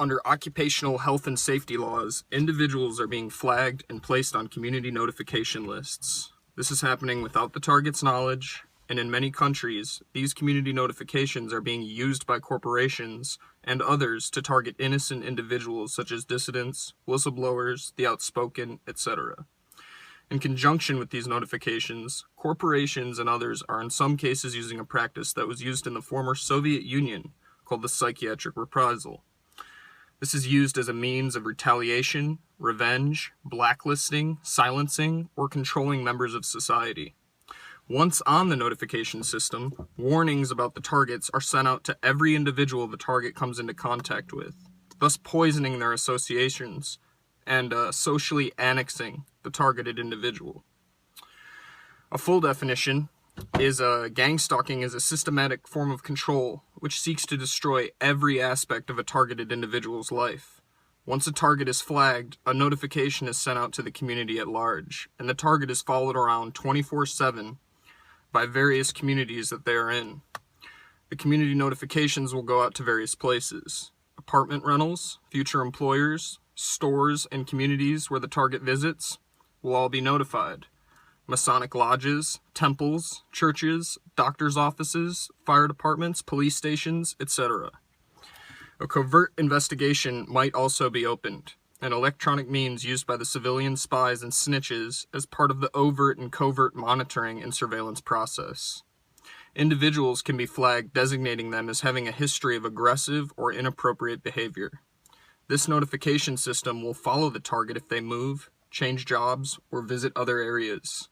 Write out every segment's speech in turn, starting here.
Under occupational health and safety laws, individuals are being flagged and placed on community notification lists. This is happening without the target's knowledge, and in many countries, these community notifications are being used by corporations and others to target innocent individuals such as dissidents, whistleblowers, the outspoken, etc. In conjunction with these notifications, corporations and others are in some cases using a practice that was used in the former Soviet Union called the psychiatric reprisal. This is used as a means of retaliation, revenge, blacklisting, silencing, or controlling members of society. Once on the notification system, warnings about the targets are sent out to every individual the target comes into contact with, thus poisoning their associations and socially annexing the targeted individual. A full definition is GangStalking is a systematic form of control which seeks to destroy every aspect of a targeted individual's life. Once a target is flagged, a notification is sent out to the community at large, and the target is followed around 24/7 by various communities that they are in. The community notifications will go out to various places: apartment rentals, future employers, stores, and communities where the target visits will all be notified. Masonic lodges, temples, churches, doctors' offices, fire departments, police stations, etc. A covert investigation might also be opened, an electronic means used by the civilian spies and snitches as part of the overt and covert monitoring and surveillance process. Individuals can be flagged, designating them as having a history of aggressive or inappropriate behavior. This notification system will follow the target if they move, change jobs, or visit other areas.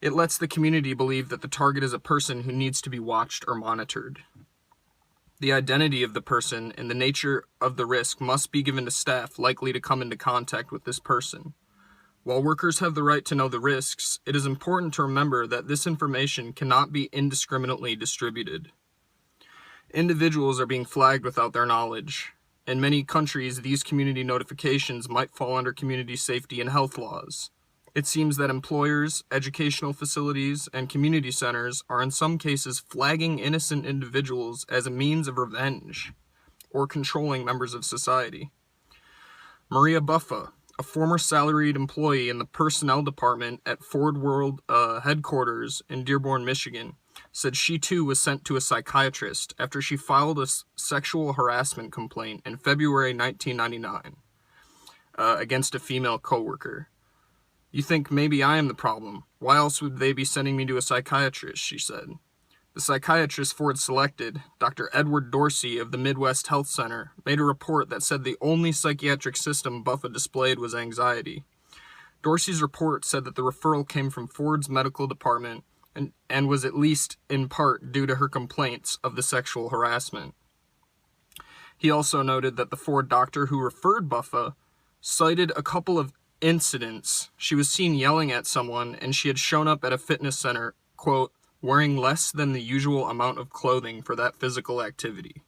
It lets the community believe that the target is a person who needs to be watched or monitored. The identity of the person and the nature of the risk must be given to staff likely to come into contact with this person. While workers have the right to know the risks, it is important to remember that this information cannot be indiscriminately distributed. Individuals are being flagged without their knowledge. In many countries, these community notifications might fall under community safety and health laws. It seems that employers, educational facilities, and community centers are in some cases flagging innocent individuals as a means of revenge or controlling members of society. Maria Buffa, a former salaried employee in the personnel department at Ford World headquarters in Dearborn, Michigan, said she too was sent to a psychiatrist after she filed a sexual harassment complaint in February 1999 against a female coworker. "You think maybe I am the problem. Why else would they be sending me to a psychiatrist?" she said. The psychiatrist Ford selected, Dr. Edward Dorsey of the Midwest Health Center, made a report that said the only psychiatric symptom Buffa displayed was anxiety. Dorsey's report said that the referral came from Ford's medical department and was at least in part due to her complaints of the sexual harassment. He also noted that the Ford doctor who referred Buffa cited a couple of incidents. She was seen yelling at someone, and she had shown up at a fitness center, quote, wearing less than the usual amount of clothing for that physical activity.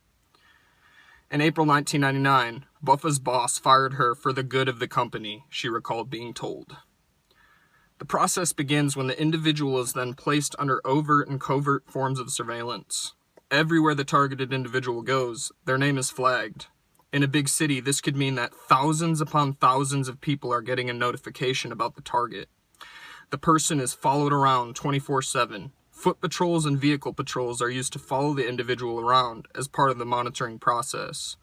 In April 1999, Buffa's boss fired her for the good of the company, she recalled being told. The process begins when the individual is then placed under overt and covert forms of surveillance. Everywhere the targeted individual goes, their name is flagged. In a big city, this could mean that thousands upon thousands of people are getting a notification about the target. The person is followed around 24/7. Foot patrols and vehicle patrols are used to follow the individual around as part of the monitoring process.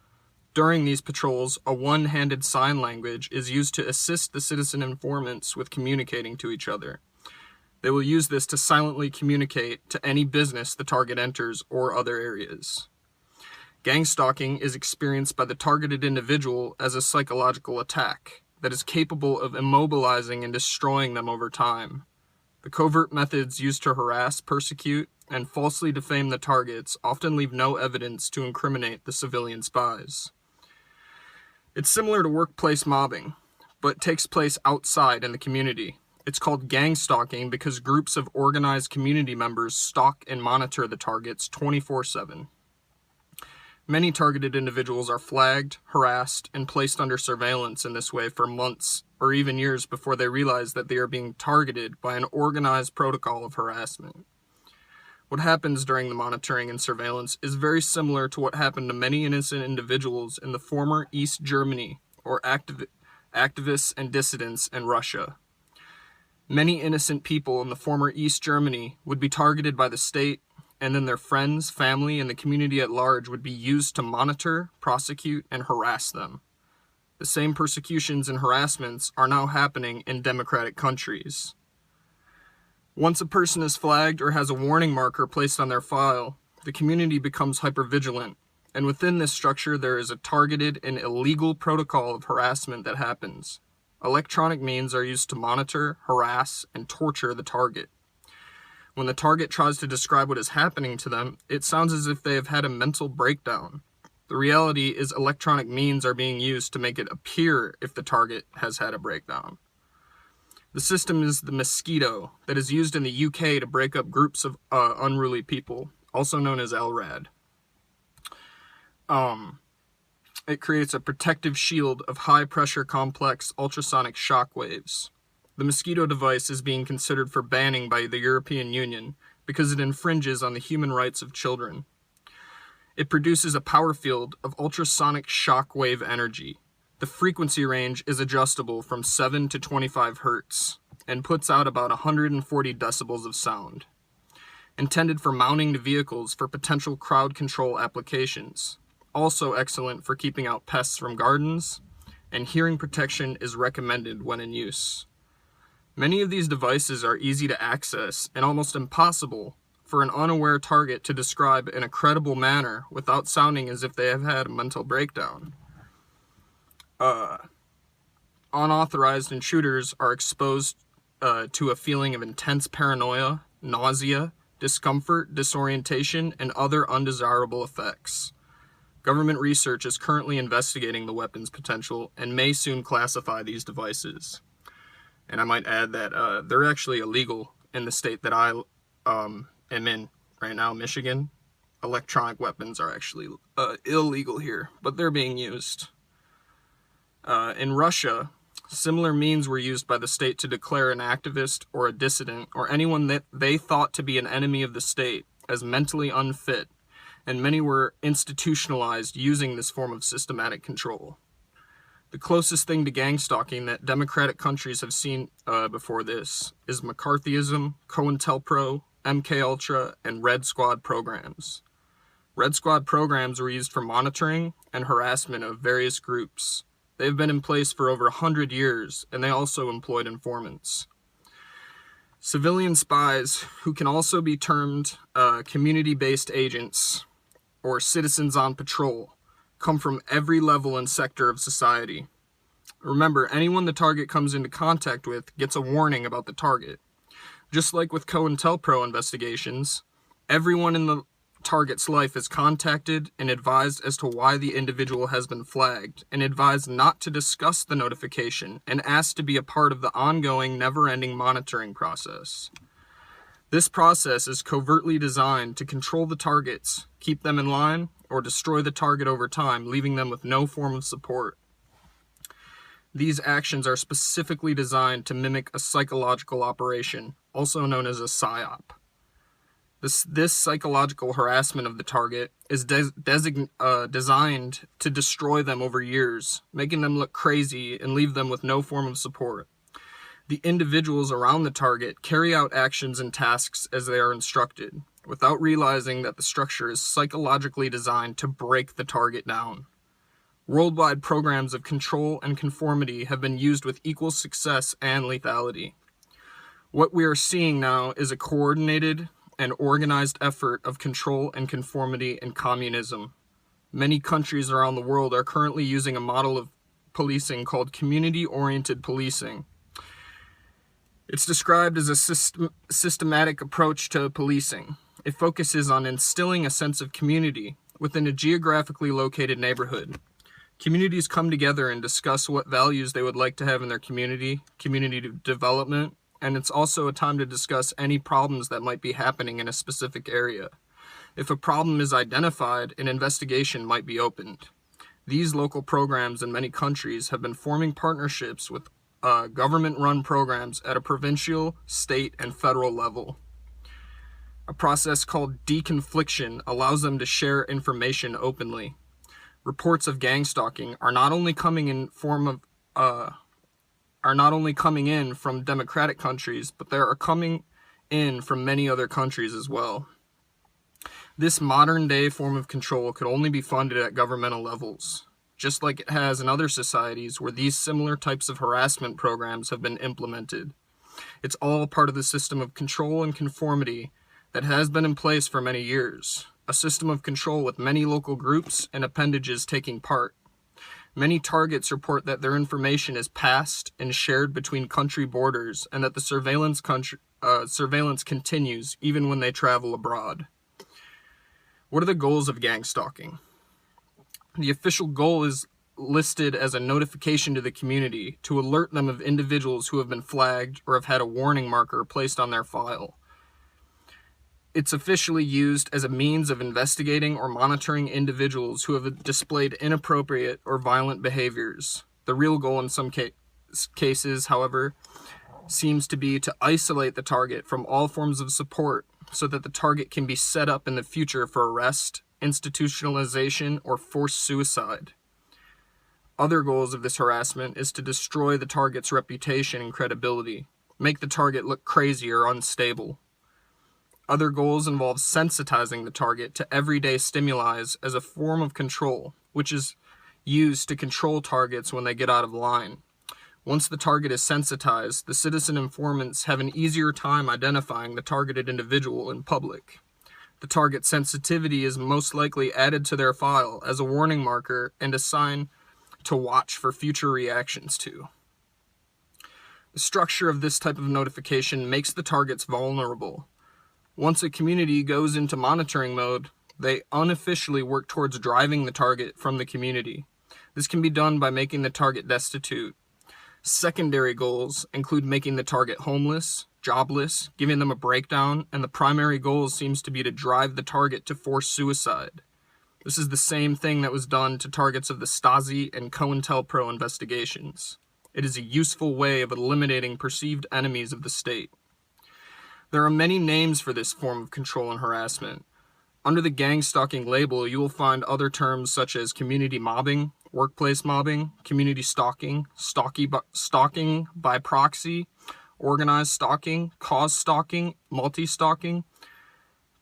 During these patrols, a one-handed sign language is used to assist the citizen informants with communicating to each other. They will use this to silently communicate to any business the target enters or other areas. GangStalking is experienced by the targeted individual as a psychological attack that is capable of immobilizing and destroying them over time. The covert methods used to harass, persecute, and falsely defame the targets often leave no evidence to incriminate the civilian spies. It's similar to workplace mobbing, but takes place outside in the community. It's called GangStalking because groups of organized community members stalk and monitor the targets 24/7. Many targeted individuals are flagged, harassed, and placed under surveillance in this way for months or even years before they realize that they are being targeted by an organized protocol of harassment. What happens during the monitoring and surveillance is very similar to what happened to many innocent individuals in the former East Germany, or activists and dissidents in Russia. Many innocent people in the former East Germany would be targeted by the state, and then their friends, family, and the community at large would be used to monitor, prosecute, and harass them. The same persecutions and harassments are now happening in democratic countries. Once a person is flagged or has a warning marker placed on their file, the community becomes hypervigilant, and within this structure there is a targeted and illegal protocol of harassment that happens. Electronic means are used to monitor, harass, and torture the target. When the target tries to describe what is happening to them, it sounds as if they have had a mental breakdown. The reality is electronic means are being used to make it appear if the target has had a breakdown. The system is the mosquito that is used in the UK to break up groups of unruly people, also known as LRAD. It creates a protective shield of high-pressure complex ultrasonic shock waves. The mosquito device is being considered for banning by the European Union because it infringes on the human rights of children. It produces a power field of ultrasonic shock wave energy. The frequency range is adjustable from 7 to 25 hertz and puts out about 140 decibels of sound. Intended for mounting to vehicles for potential crowd control applications. Also excellent for keeping out pests from gardens, and hearing protection is recommended when in use. Many of these devices are easy to access and almost impossible for an unaware target to describe in a credible manner without sounding as if they have had a mental breakdown. Unauthorized intruders are exposed to a feeling of intense paranoia, nausea, discomfort, disorientation, and other undesirable effects. Government research is currently investigating the weapon's potential and may soon classify these devices. And I might add that they're actually illegal in the state that I am in right now, Michigan. Electronic weapons are actually illegal here, but they're being used. In Russia, similar means were used by the state to declare an activist or a dissident or anyone that they thought to be an enemy of the state as mentally unfit, and many were institutionalized using this form of systematic control. The closest thing to gang-stalking that democratic countries have seen before this is McCarthyism, COINTELPRO, MKUltra, and Red Squad programs. Red Squad programs were used for monitoring and harassment of various groups. They have been in place for over 100 years, and they also employed informants. Civilian spies, who can also be termed community-based agents or citizens on patrol, come from every level and sector of society. Remember, anyone the target comes into contact with gets a warning about the target. Just like with COINTELPRO investigations, everyone in the target's life is contacted and advised as to why the individual has been flagged, and advised not to discuss the notification, and asked to be a part of the ongoing, never-ending monitoring process. This process is covertly designed to control the targets, keep them in line, or destroy the target over time, leaving them with no form of support. These actions are specifically designed to mimic a psychological operation, also known as a PSYOP. This psychological harassment of the target is designed to destroy them over years, making them look crazy and leave them with no form of support. The individuals around the target carry out actions and tasks as they are instructed, without realizing that the structure is psychologically designed to break the target down. Worldwide programs of control and conformity have been used with equal success and lethality. What we are seeing now is a coordinated and organized effort of control and conformity in communism. Many countries around the world are currently using a model of policing called community-oriented policing. It's described as a systematic approach to policing. It focuses on instilling a sense of community within a geographically located neighborhood. Communities come together and discuss what values they would like to have in their community development, and it's also a time to discuss any problems that might be happening in a specific area. If a problem is identified, an investigation might be opened. These local programs in many countries have been forming partnerships with government-run programs at a provincial, state, and federal level. A process called deconfliction allows them to share information openly. Reports of gang stalking are not only coming in from democratic countries, but they are coming in from many other countries as well. This modern-day form of control could only be funded at governmental levels, just like it has in other societies where these similar types of harassment programs have been implemented. It's all part of the system of control and conformity that has been in place for many years, a system of control with many local groups and appendages taking part. Many targets report that their information is passed and shared between country borders, and that the surveillance continues even when they travel abroad. What are the goals of gang stalking? The official goal is listed as a notification to the community to alert them of individuals who have been flagged or have had a warning marker placed on their file. It's officially used as a means of investigating or monitoring individuals who have displayed inappropriate or violent behaviors. The real goal in some cases, however, seems to be to isolate the target from all forms of support so that the target can be set up in the future for arrest, institutionalization, or forced suicide. Other goals of this harassment is to destroy the target's reputation and credibility, make the target look crazy or unstable. Other goals involve sensitizing the target to everyday stimuli as a form of control, which is used to control targets when they get out of line. Once the target is sensitized, the citizen informants have an easier time identifying the targeted individual in public. The target sensitivity is most likely added to their file as a warning marker and a sign to watch for future reactions to. The structure of this type of notification makes the targets vulnerable. Once a community goes into monitoring mode, they unofficially work towards driving the target from the community. This can be done by making the target destitute. Secondary goals include making the target homeless, jobless, giving them a breakdown, and the primary goal seems to be to drive the target to forced suicide. This is the same thing that was done to targets of the Stasi and COINTELPRO investigations. It is a useful way of eliminating perceived enemies of the state. There are many names for this form of control and harassment. Under the gang stalking label, you will find other terms such as community mobbing, workplace mobbing, community stalking, stalking by proxy, organized stalking, cause stalking, multi-stalking,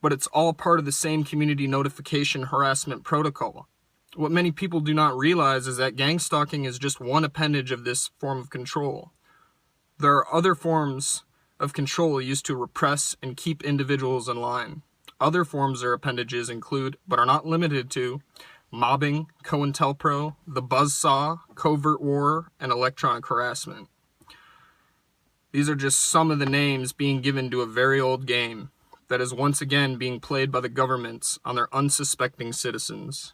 but it's all part of the same community notification harassment protocol. What many people do not realize is that gang stalking is just one appendage of this form of control. There are other forms of control used to repress and keep individuals in line. Other forms or appendages include, but are not limited to, mobbing, COINTELPRO, the buzzsaw, covert war, and electronic harassment. These are just some of the names being given to a very old game that is once again being played by the governments on their unsuspecting citizens.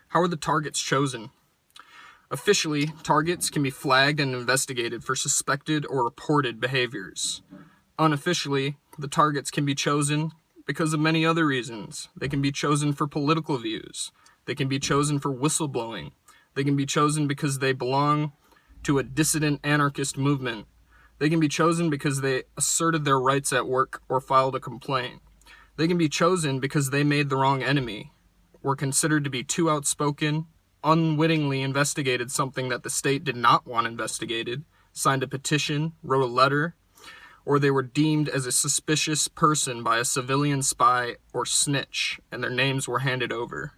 How are the targets chosen? Officially, targets can be flagged and investigated for suspected or reported behaviors. Unofficially, the targets can be chosen because of many other reasons. They can be chosen for political views. They can be chosen for whistleblowing. They can be chosen because they belong to a dissident anarchist movement. They can be chosen because they asserted their rights at work or filed a complaint. They can be chosen because they made the wrong enemy, were considered to be too outspoken, unwittingly investigated something that the state did not want investigated, signed a petition, wrote a letter, or they were deemed as a suspicious person by a civilian spy or snitch, and their names were handed over.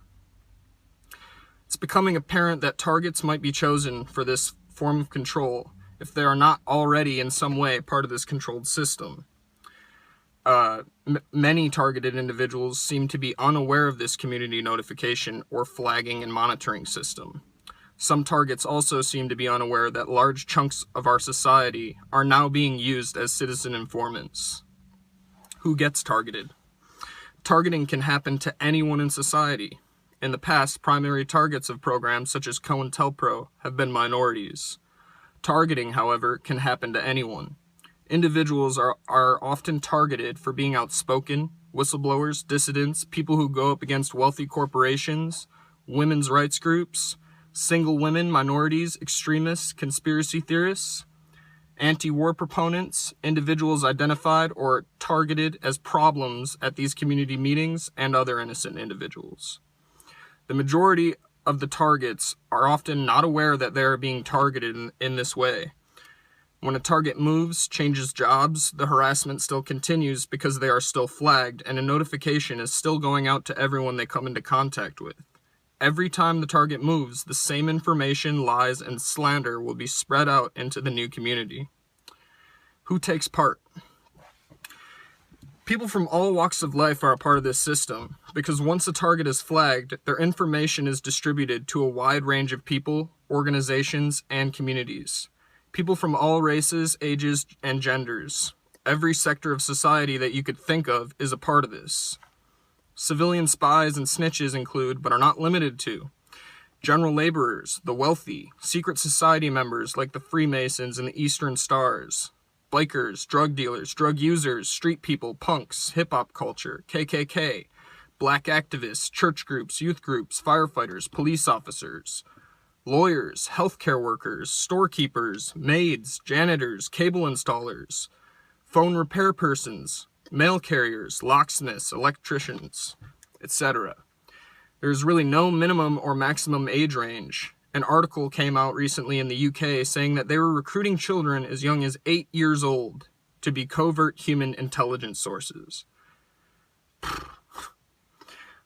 It's becoming apparent that targets might be chosen for this form of control if they are not already in some way part of this controlled system. Many targeted individuals seem to be unaware of this community notification or flagging and monitoring system. Some targets also seem to be unaware that large chunks of our society are now being used as citizen informants. Who gets targeted? Targeting can happen to anyone in society. In the past, primary targets of programs such as COINTELPRO have been minorities. Targeting, however, can happen to anyone. Individuals are often targeted for being outspoken, whistleblowers, dissidents, people who go up against wealthy corporations, women's rights groups, single women, minorities, extremists, conspiracy theorists, Anti-war proponents, individuals identified or targeted as problems at these community meetings, and other innocent individuals. The majority of the targets are often not aware that they are being targeted in this way. When a target moves, changes jobs, the harassment still continues because they are still flagged, and a notification is still going out to everyone they come into contact with. Every time the target moves, the same information, lies, and slander will be spread out into the new community. Who takes part? People from all walks of life are a part of this system, because once a target is flagged, their information is distributed to a wide range of people, organizations, and communities. People from all races, ages, and genders. Every sector of society that you could think of is a part of this. Civilian spies and snitches include, but are not limited to, general laborers, the wealthy, secret society members like the Freemasons and the Eastern Stars, bikers, drug dealers, drug users, street people, punks, hip-hop culture, KKK, black activists, church groups, youth groups, firefighters, police officers, lawyers, healthcare workers, storekeepers, maids, janitors, cable installers, phone repair persons, mail carriers, locksmiths, electricians, etc. There's really no minimum or maximum age range. An article came out recently in the UK saying that they were recruiting children as young as 8 years old to be covert human intelligence sources.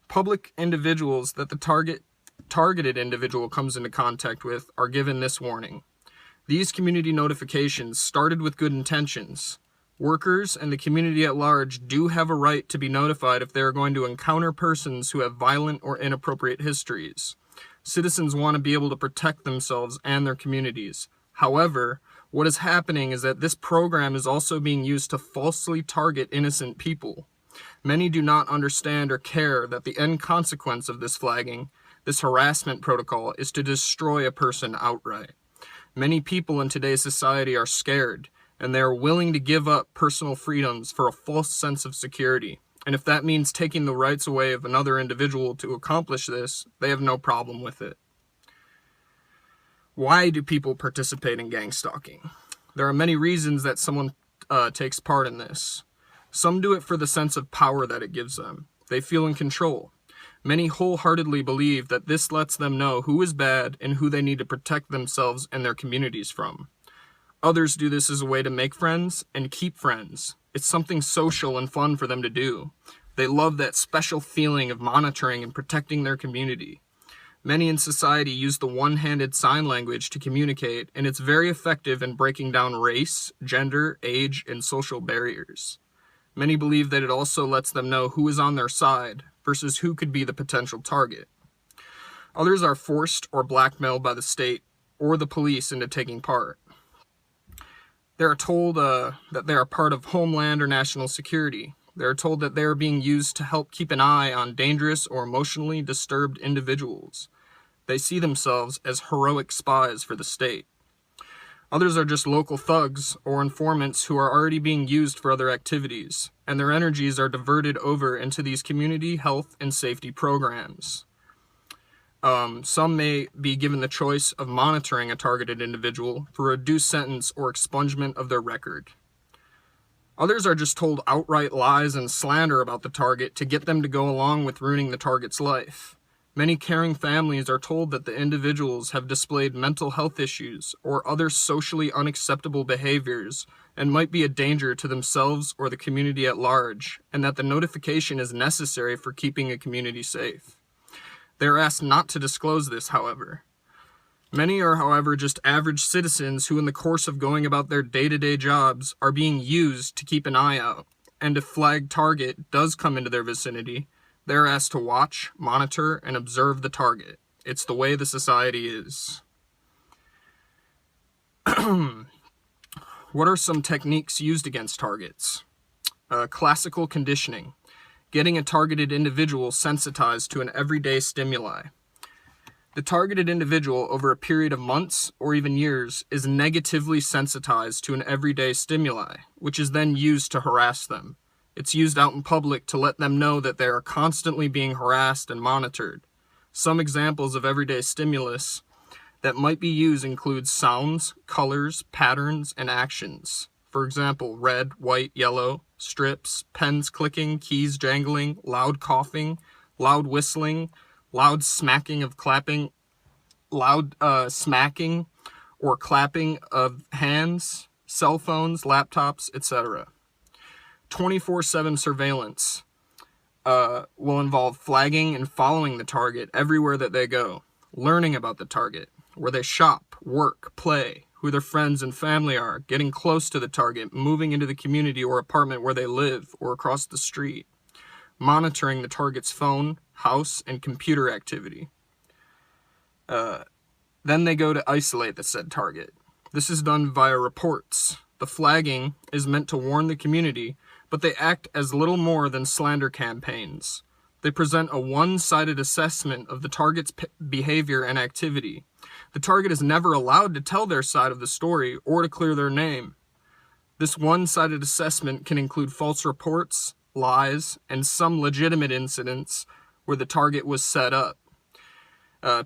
Public individuals that the targeted individual comes into contact with are given this warning. These community notifications started with good intentions. Workers and the community at large do have a right to be notified if they are going to encounter persons who have violent or inappropriate histories. Citizens want to be able to protect themselves and their communities. However, what is happening is that this program is also being used to falsely target innocent people. Many do not understand or care that the end consequence of this flagging, this harassment protocol, is to destroy a person outright. Many people in today's society are scared, and they are willing to give up personal freedoms for a false sense of security. And if that means taking the rights away of another individual to accomplish this, they have no problem with it. Why do people participate in gang stalking? There are many reasons that someone takes part in this. Some do it for the sense of power that it gives them. They feel in control. Many wholeheartedly believe that this lets them know who is bad and who they need to protect themselves and their communities from. Others do this as a way to make friends and keep friends. It's something social and fun for them to do. They love that special feeling of monitoring and protecting their community. Many in society use the one-handed sign language to communicate, and it's very effective in breaking down race, gender, age, and social barriers. Many believe that it also lets them know who is on their side versus who could be the potential target. Others are forced or blackmailed by the state or the police into taking part. They are told that they are part of Homeland or national security. They are told that they are being used to help keep an eye on dangerous or emotionally disturbed individuals. They see themselves as heroic spies for the state. Others are just local thugs or informants who are already being used for other activities, and their energies are diverted over into these community health and safety programs. Some may be given the choice of monitoring a targeted individual for a reduced sentence or expungement of their record. Others are just told outright lies and slander about the target to get them to go along with ruining the target's life. Many caring families are told that the individuals have displayed mental health issues or other socially unacceptable behaviors and might be a danger to themselves or the community at large, and that the notification is necessary for keeping a community safe. They are asked not to disclose this, however. Many are, however, just average citizens who in the course of going about their day-to-day jobs are being used to keep an eye out, and if flagged target does come into their vicinity, they are asked to watch, monitor, and observe the target. It's the way the society is. What are some techniques used against targets? Classical conditioning. Getting a targeted individual sensitized to an everyday stimuli. The targeted individual over a period of months or even years is negatively sensitized to an everyday stimuli, which is then used to harass them. It's used out in public to let them know that they are constantly being harassed and monitored. Some examples of everyday stimulus that might be used include sounds, colors, patterns, and actions. For example, red, white, yellow, strips, pens clicking, keys jangling, loud coughing, loud whistling, loud smacking of clapping, loud smacking or clapping of hands, cell phones, laptops, etc. 24/7 surveillance will involve flagging and following the target everywhere that they go, learning about the target, where they shop, work, play, who their friends and family are, getting close to the target, moving into the community or apartment where they live or across the street, monitoring the target's phone, house, and computer activity. Then they go to isolate the said target. This is done via reports. The flagging is meant to warn the community, but they act as little more than slander campaigns. They present a one-sided assessment of the target's behavior and activity. The target is never allowed to tell their side of the story or to clear their name. This one-sided assessment can include false reports, lies, and some legitimate incidents where the target was set up.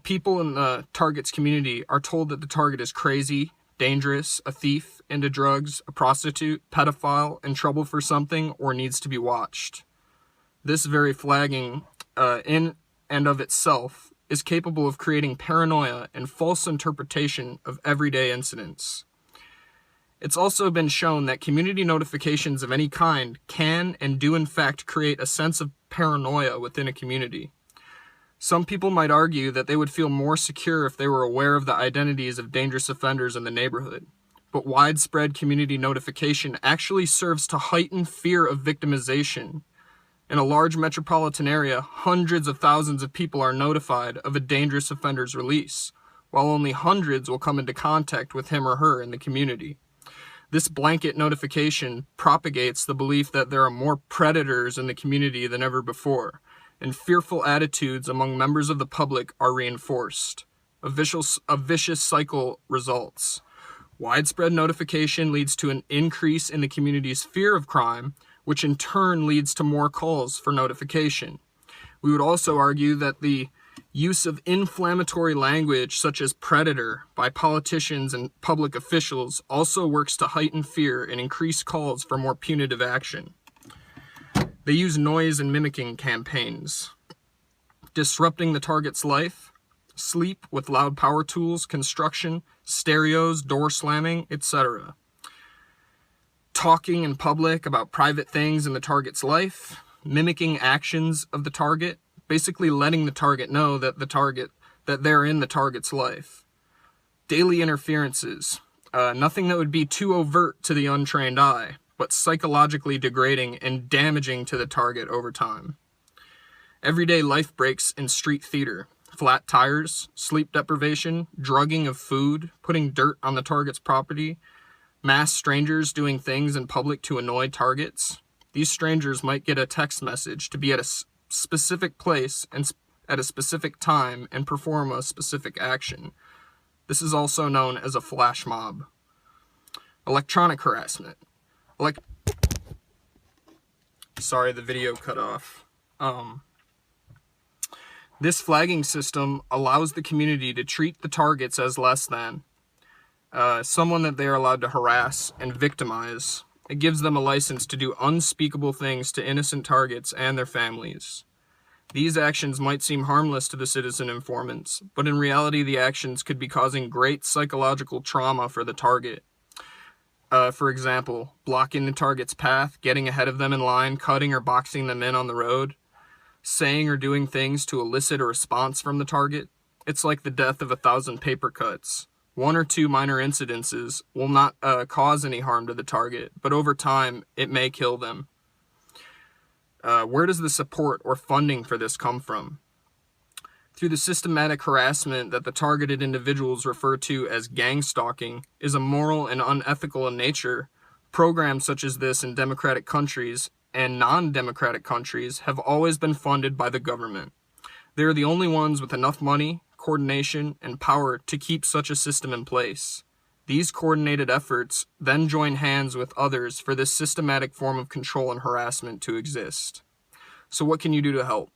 People in the target's community are told that the target is crazy, dangerous, a thief, into drugs, a prostitute, pedophile, in trouble for something, or needs to be watched. This very flagging, in and of itself, is capable of creating paranoia and false interpretation of everyday incidents. It's also been shown that community notifications of any kind can and do in fact create a sense of paranoia within a community. Some people might argue that they would feel more secure if they were aware of the identities of dangerous offenders in the neighborhood. But widespread community notification actually serves to heighten fear of victimization. In a large metropolitan area, hundreds of thousands of people are notified of a dangerous offender's release, while only hundreds will come into contact with him or her in the community. This blanket notification propagates the belief that there are more predators in the community than ever before, and fearful attitudes among members of the public are reinforced. A vicious cycle results. Widespread notification leads to an increase in the community's fear of crime, which in turn leads to more calls for notification. We would also argue that the use of inflammatory language such as predator by politicians and public officials also works to heighten fear and increase calls for more punitive action. They use noise and mimicking campaigns, disrupting the target's life, sleep with loud power tools, construction, stereos, door slamming, etc. Talking in public about private things in the target's life, mimicking actions of the target, basically letting the target know that they're in the target's life. Daily interferences, nothing that would be too overt to the untrained eye, but psychologically degrading and damaging to the target over time. Everyday life breaks in street theater, flat tires, sleep deprivation, drugging of food, putting dirt on the target's property, mass strangers doing things in public to annoy targets. These strangers might get a text message to be at a specific place and at a specific time and perform a specific action. This is also known as a flash mob. Electronic harassment. Sorry, the video cut off. This flagging system allows the community to treat the targets as less than someone that they are allowed to harass and victimize. It gives them a license to do unspeakable things to innocent targets and their families. These actions might seem harmless to the citizen informants, but in reality the actions could be causing great psychological trauma for the target. For example, blocking the target's path, getting ahead of them in line, cutting or boxing them in on the road, saying or doing things to elicit a response from the target. It's like the death of 1,000 paper cuts. One or two minor incidences will not cause any harm to the target, but over time, it may kill them. Where does the support or funding for this come from? Through the systematic harassment that the targeted individuals refer to as GangStalking is immoral and unethical in nature. Programs such as this in democratic countries and non-democratic countries have always been funded by the government. They are the only ones with enough money, coordination, and power to keep such a system in place. These coordinated efforts then join hands with others for this systematic form of control and harassment to exist. So what can you do to help?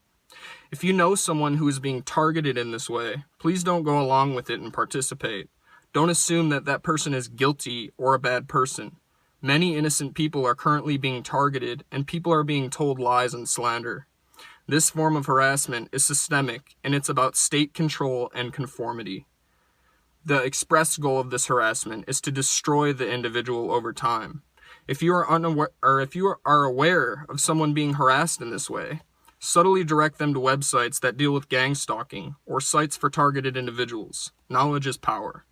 If you know someone who is being targeted in this way, please don't go along with it and participate. Don't assume that that person is guilty or a bad person. Many innocent people are currently being targeted, and people are being told lies and slander. This form of harassment is systemic, and it's about state control and conformity. The express goal of this harassment is to destroy the individual over time. If you are unaware, or if you are aware of someone being harassed in this way, subtly direct them to websites that deal with gang stalking or sites for targeted individuals. Knowledge is power.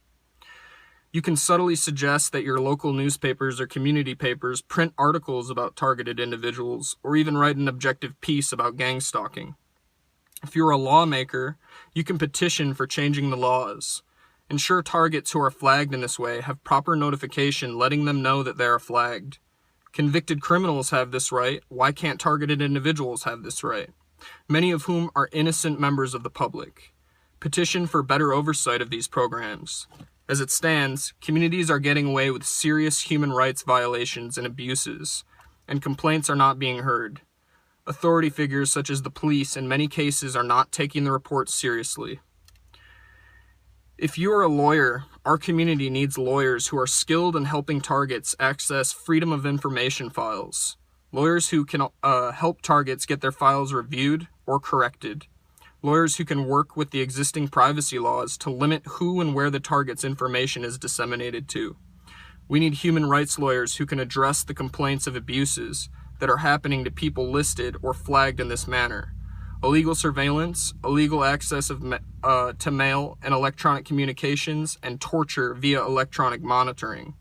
You can subtly suggest that your local newspapers or community papers print articles about targeted individuals, or even write an objective piece about gang stalking. If you're a lawmaker, you can petition for changing the laws. Ensure targets who are flagged in this way have proper notification letting them know that they are flagged. Convicted criminals have this right. Why can't targeted individuals have this right? Many of whom are innocent members of the public. Petition for better oversight of these programs. As it stands, communities are getting away with serious human rights violations and abuses, and complaints are not being heard. Authority figures such as the police in many cases are not taking the reports seriously. If you are a lawyer, our community needs lawyers who are skilled in helping targets access freedom of information files. Lawyers who can help targets get their files reviewed or corrected. Lawyers who can work with the existing privacy laws to limit who and where the target's information is disseminated to. We need human rights lawyers who can address the complaints of abuses that are happening to people listed or flagged in this manner. Illegal surveillance, illegal access to mail and electronic communications, and torture via electronic monitoring.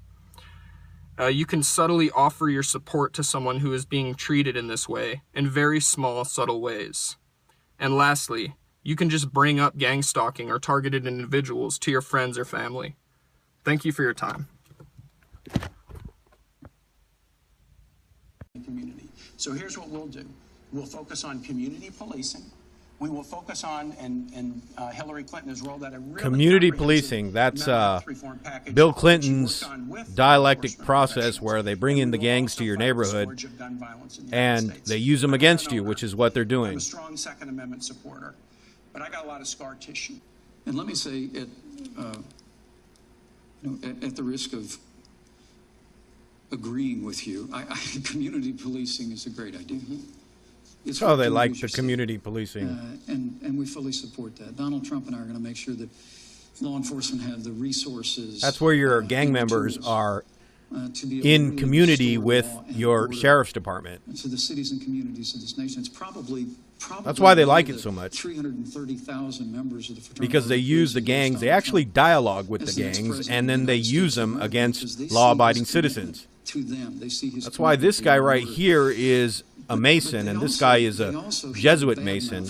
You can subtly offer your support to someone who is being treated in this way in very small, subtle ways. And lastly, you can just bring up gang stalking or targeted individuals to your friends or family. Thank you for your time. Community. So here's what we'll do. We'll focus on community policing. We will focus on, and Hillary Clinton has rolled out a really community policing. That's Bill Clinton's dialectic process where they bring in the gangs to your neighborhood and they use them against you, which is what they're doing. I'm a strong Second Amendment supporter, but I got a lot of scar tissue. And let me say, at the risk of agreeing with you, community policing is a great idea. Oh, they like the community policing. And we fully support that. Donald Trump and I are going to make sure that law enforcement have the resources. That's where your gang members are in community with your sheriff's department. To the cities and communities of this nation. It's probably that's why they like it so much. 330,000 members of the fraternity. Because they use the gangs. They actually dialogue with the gangs, and then they use them against law-abiding citizens. That's why this guy right here is a Mason, and this guy is a Jesuit Mason.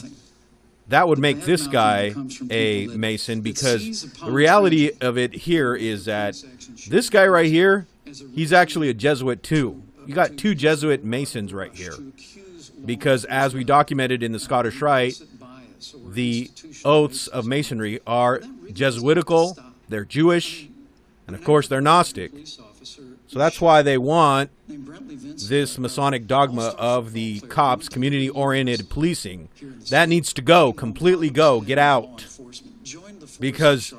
That would make this guy a Mason, because the reality of it here is that this guy right here, he's actually a Jesuit too. You got two Jesuit Masons right here, because as we documented in the Scottish Rite, the oaths of Masonry are Jesuitical, they're Jewish, and of course they're Gnostic. So that's why they want this Masonic dogma of the cops, community-oriented policing. That needs to go, completely go, get out. Because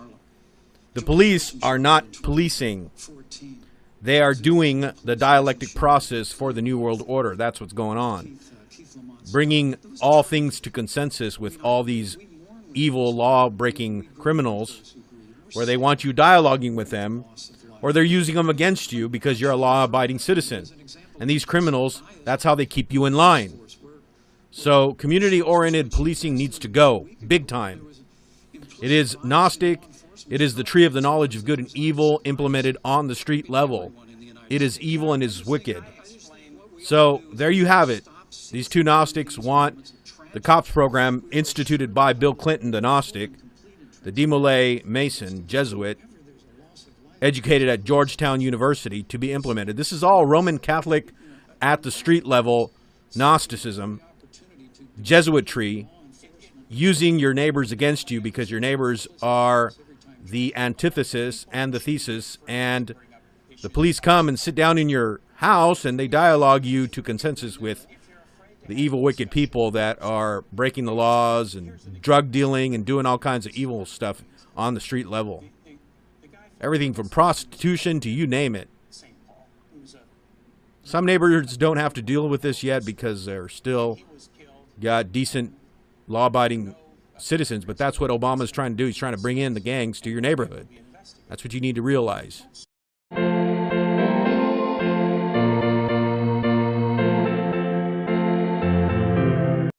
the police are not policing. They are doing the dialectic process for the New World Order. That's what's going on. Bringing all things to consensus with all these evil law-breaking criminals, where they want you dialoguing with them, or they're using them against you because you're a law-abiding citizen. And these criminals, that's how they keep you in line. So community-oriented policing needs to go, big time. It is Gnostic. It is the tree of the knowledge of good and evil implemented on the street level. It is evil and is wicked. So there you have it. These two Gnostics want the COPS program instituted by Bill Clinton, the Gnostic, the De Molay Mason, Jesuit, educated at Georgetown University, to be implemented. This is all Roman Catholic at the street level Gnosticism, Jesuitry, using your neighbors against you because your neighbors are the antithesis and the thesis, and the police come and sit down in your house and they dialogue you to consensus with the evil, wicked people that are breaking the laws and drug dealing and doing all kinds of evil stuff on the street level. Everything from prostitution to you name it. Some neighborhoods don't have to deal with this yet because they're still got decent law-abiding citizens, but that's what Obama's trying to do. He's trying to bring in the gangs to your neighborhood. That's what you need to realize.